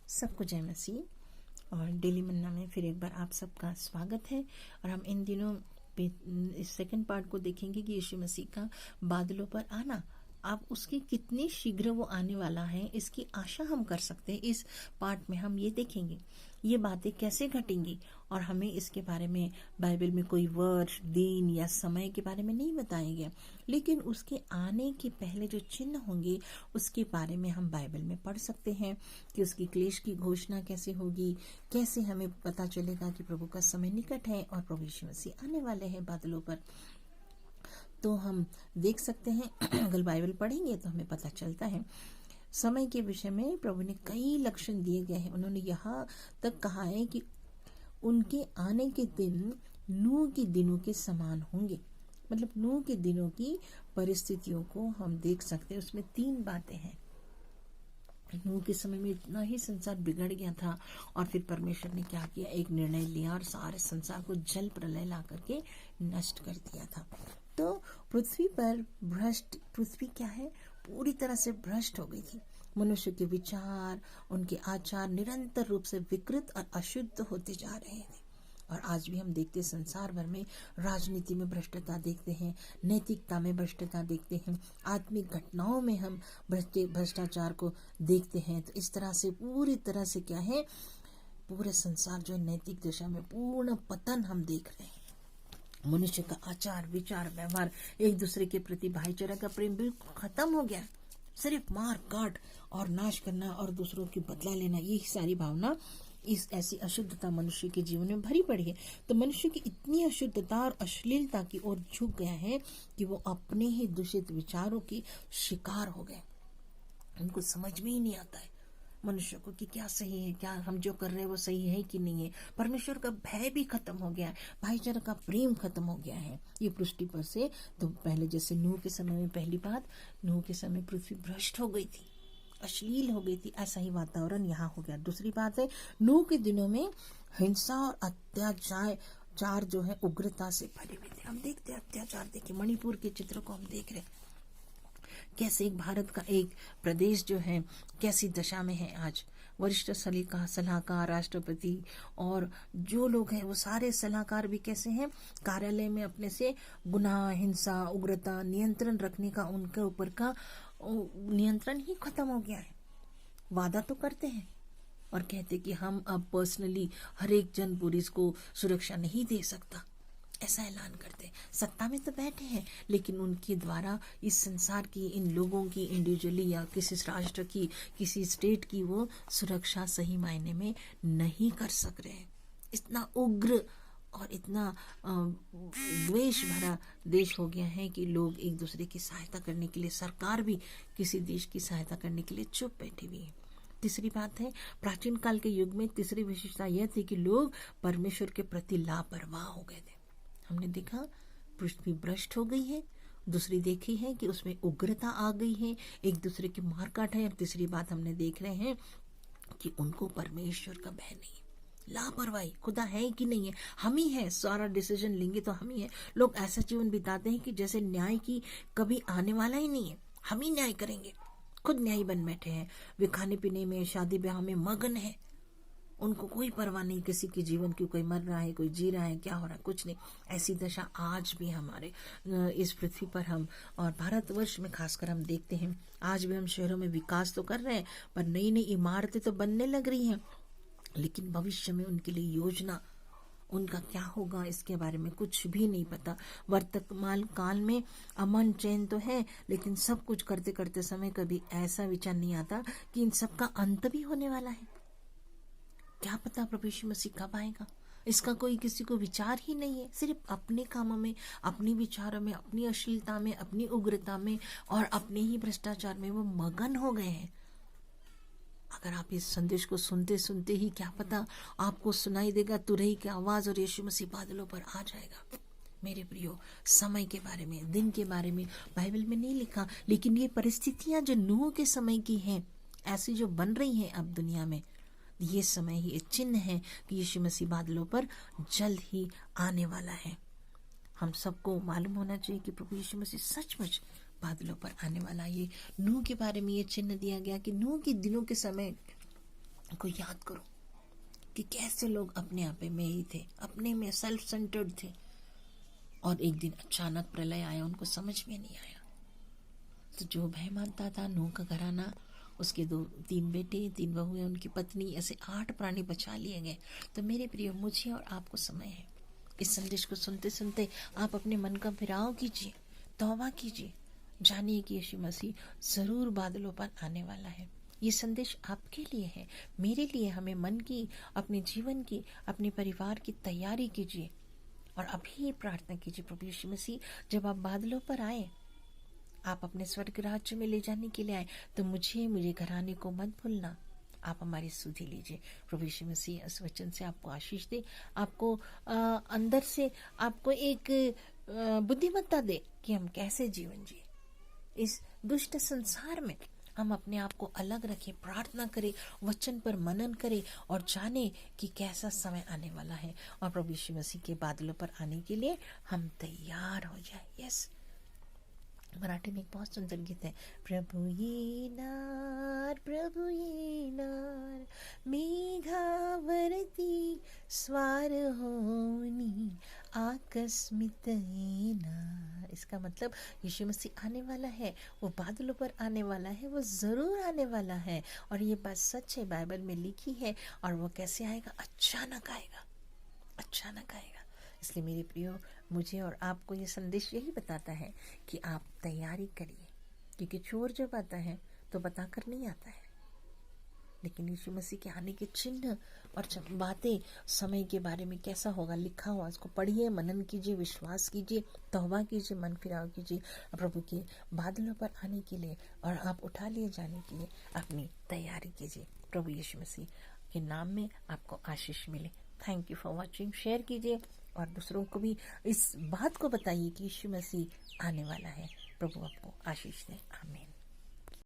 सबको जय मसीह। और डेली मन्ना में फिर एक बार आप सबका स्वागत है। और हम इन दिनों इस सेकंड पार्ट को देखेंगे कि यीशु मसीह का बादलों पर आना, अब उसकी कितनी शीघ्र वो आने वाला है, इसकी आशा हम कर सकते हैं। इस पार्ट में हम ये देखेंगे ये बातें कैसे घटेंगी, और हमें इसके बारे में बाइबल में कोई वर्ष, दिन या समय के बारे में नहीं बताया गया, लेकिन उसके आने के पहले जो चिन्ह होंगे उसके बारे में हम बाइबल में पढ़ सकते हैं कि उसकी क्लेश की घोषणा कैसे होगी, कैसे हमें पता चलेगा कि प्रभु का समय निकट है और प्रभु यीशु मसीह आने वाले हैं बादलों पर। तो हम देख सकते हैं अगर बाइबल पढ़ेंगे तो हमें पता चलता है। समय के विषय में प्रभु ने कई लक्षण दिए गए हैं। उन्होंने यहाँ तक कहा है कि उनके आने के दिन नूह के दिनों के समान होंगे। मतलब नूह के दिनों की परिस्थितियों को हम देख सकते हैं। उसमें 3 बातें हैं। नूह के समय में इतना ही संसार बिगड़ गया था और फिर परमेश्वर ने क्या किया, एक निर्णय लिया और सारे संसार को जल प्रलय ला करके नष्ट कर दिया था। तो पृथ्वी क्या है, पूरी तरह से भ्रष्ट हो गई थी। मनुष्य के विचार, उनके आचार निरंतर रूप से विकृत और अशुद्ध होते जा रहे थे। और आज भी हम देखते हैं संसार भर में राजनीति में भ्रष्टता देखते हैं, नैतिकता में भ्रष्टता देखते हैं, आत्मिक घटनाओं में हम भ्रष्टाचार को देखते हैं। तो इस तरह से पूरी तरह से क्या है, पूरे संसार जो है नैतिक दिशा में पूर्ण पतन हम देख रहे हैं। मनुष्य का आचार, विचार, व्यवहार, एक दूसरे के प्रति भाईचारा का प्रेम बिल्कुल खत्म हो गया। सिर्फ मार काट और नाश करना और दूसरों की बदला लेना, ये सारी भावना, इस ऐसी अशुद्धता मनुष्य के जीवन में भरी पड़ी है। तो मनुष्य की इतनी अशुद्धता और अश्लीलता की ओर झुक गया है कि वो अपने ही दूषित विचारों की शिकार हो गए। उनको समझ में ही नहीं आता है मनुष्य को कि क्या सही है, क्या हम जो कर रहे हैं वो सही है कि नहीं है। परमेश्वर का भय भी खत्म हो गया है, भाईचारा का प्रेम खत्म हो गया है ये पृथ्वी पर से। तो पहले जैसे नूह के समय में, पहली बात, नूह के समय पृथ्वी भ्रष्ट हो गई थी, अश्लील हो गई थी, ऐसा ही वातावरण यहाँ हो गया। दूसरी बात है, नूह के दिनों में हिंसा और अत्याचार जो है उग्रता से भरे हुए थे। हम देखते हैं अत्याचार, देखिए मणिपुर के चित्र को हम देख रहे हैं, कैसे एक भारत का एक प्रदेश जो है कैसी दशा में है आज। वरिष्ठ सलाहकार, राष्ट्रपति और जो लोग हैं वो सारे सलाहकार भी कैसे हैं, कार्यालय में अपने से गुनाह, हिंसा, उग्रता, नियंत्रण रखने का उनके ऊपर का नियंत्रण ही खत्म हो गया है। वादा तो करते हैं और कहते कि हम अब पर्सनली हर एक जन पुलिस को सुरक्षा नहीं दे सकता, ऐसा ऐलान करते। सत्ता में तो बैठे हैं लेकिन उनके द्वारा इस संसार की, इन लोगों की इंडिविजुअली या किसी राष्ट्र की, किसी स्टेट की वो सुरक्षा सही मायने में नहीं कर सक रहे। इतना उग्र और इतना द्वेष भरा देश हो गया है कि लोग एक दूसरे की सहायता करने के लिए, सरकार भी किसी देश की सहायता करने के लिए चुप बैठी हुई है। तीसरी बात है, प्राचीन काल के युग में तीसरी विशेषता यह थी कि लोग परमेश्वर के प्रति लापरवाह हो गए थे। हमने देखा पृथ्वी भ्रष्ट हो गई है। दूसरी देखी है कि उसमें उग्रता आ गई है, एक दूसरे की मारकाट है। और तीसरी बात हमने देख रहे हैं कि उनको परमेश्वर का भय नहीं, लापरवाही, खुदा है कि नहीं है, हम ही है, सारा डिसीजन लेंगे तो हम ही है। लोग ऐसा जीवन बिताते हैं कि जैसे न्याय की कभी आने वाला ही नहीं है, हम ही न्याय करेंगे, खुद न्यायी बन बैठे हैं। वे खाने पीने में, शादी ब्याह में मगन है, उनको कोई परवाह नहीं किसी के जीवन की, कोई मर रहा है, कोई जी रहा है, क्या हो रहा है, कुछ नहीं। ऐसी दशा आज भी हमारे इस पृथ्वी पर हम और भारतवर्ष में खासकर हम देखते हैं। आज भी हम शहरों में विकास तो कर रहे हैं पर नई नई इमारतें तो बनने लग रही हैं, लेकिन भविष्य में उनके लिए योजना, उनका क्या होगा इसके बारे में कुछ भी नहीं पता। वर्तमान काल में अमन चैन तो है, लेकिन सब कुछ करते करते समय कभी ऐसा विचार नहीं आता कि इन सब का अंत भी होने वाला है। क्या पता प्रभु यीशु मसीह कब आएगा, इसका कोई किसी को विचार ही नहीं है। सिर्फ अपने कामों में, अपने विचारों में, अपनी अश्लीलता में, अपनी उग्रता में और अपने ही भ्रष्टाचार में वो मगन हो गए हैं। अगर आप इस संदेश को सुनते सुनते ही क्या पता आपको सुनाई देगा तुरही की आवाज और यीशु मसीह बादलों पर आ जाएगा। मेरे प्रियो, समय के बारे में, दिन के बारे में बाइबल में नहीं लिखा, लेकिन ये परिस्थितियां जो नूह के समय की हैं, ऐसी जो बन रही हैं अब दुनिया में, ये समय ही एक चिन्ह है कि यीशु मसीह बादलों पर जल्द ही आने वाला है। हम सबको मालूम होना चाहिए कि प्रभु यीशु मसीह सचमुच बादलों पर आने वाला। ये नूह के बारे में ये चिन्ह दिया गया कि नूह के दिनों के समय उनको याद करो कि कैसे लोग अपने आप में ही थे, अपने में सेल्फ सेंटर्ड थे, और एक दिन अचानक प्रलय आया, उनको समझ में नहीं आया। तो जो भय मानता था, नूह का घराना, उसके 3 बेटे, 3 बहुएं, उनकी पत्नी, ऐसे 8 प्राणी बचा लिए गए। तो मेरे प्रिय, मुझे और आपको समय है, इस संदेश को सुनते सुनते आप अपने मन का फिराव कीजिए, तौबा कीजिए, जानिए कि यीशु मसीह जरूर बादलों पर आने वाला है। ये संदेश आपके लिए है, मेरे लिए। हमें मन की, अपने जीवन की, अपने परिवार की तैयारी कीजिए और अभी प्रार्थना कीजिए, प्रभु यीशु मसीह जब आप बादलों पर आए, आप अपने स्वर्ग राज्य में ले जाने के लिए आए, तो मुझे घराने को मत भूलना। आप हमारी सुधि लीजिए। प्रभु यीशु मसीह इस वचन से आपको आशीष दे, आपको अंदर से आपको एक बुद्धिमत्ता दे कि हम कैसे जीवन जिए इस दुष्ट संसार में। हम अपने आप को अलग रखें, प्रार्थना करें, वचन पर मनन करें और जाने कि कैसा समय आने वाला है, और प्रभु यीशु मसीह के बादलों पर आने के लिए हम तैयार हो जाए। यस, मराठी में एक बहुत सुंदर गीत है, प्रभु येणार मेघावरती स्वार होनी आकस्मित येणार। इसका मतलब यीशु मसीह आने वाला है, वो बादलों पर आने वाला है, वो जरूर आने वाला है, और ये बात सच है, बाइबल में लिखी है। और वो कैसे आएगा? अचानक आएगा, अचानक आएगा। इसलिए मेरे प्रियो, मुझे और आपको ये संदेश यही बताता है कि आप तैयारी करिए, क्योंकि चोर जब आता है तो बताकर नहीं आता है, लेकिन यीशु मसीह के आने के चिन्ह और बातें, समय के बारे में कैसा होगा लिखा हुआ, उसको पढ़िए, मनन कीजिए, विश्वास कीजिए, तौबा कीजिए, मन फिराव कीजिए, प्रभु के बादलों पर आने के लिए और आप उठा लिए जाने के लिए अपनी तैयारी कीजिए। प्रभु यीशु मसीह के नाम में आपको आशीष मिले। Thank you for watching. Share कीजिए और दूसरों को भी इस बात को बताइए कि यीशु मसीह आने वाला है। प्रभु आपको आशीष दे। आमीन।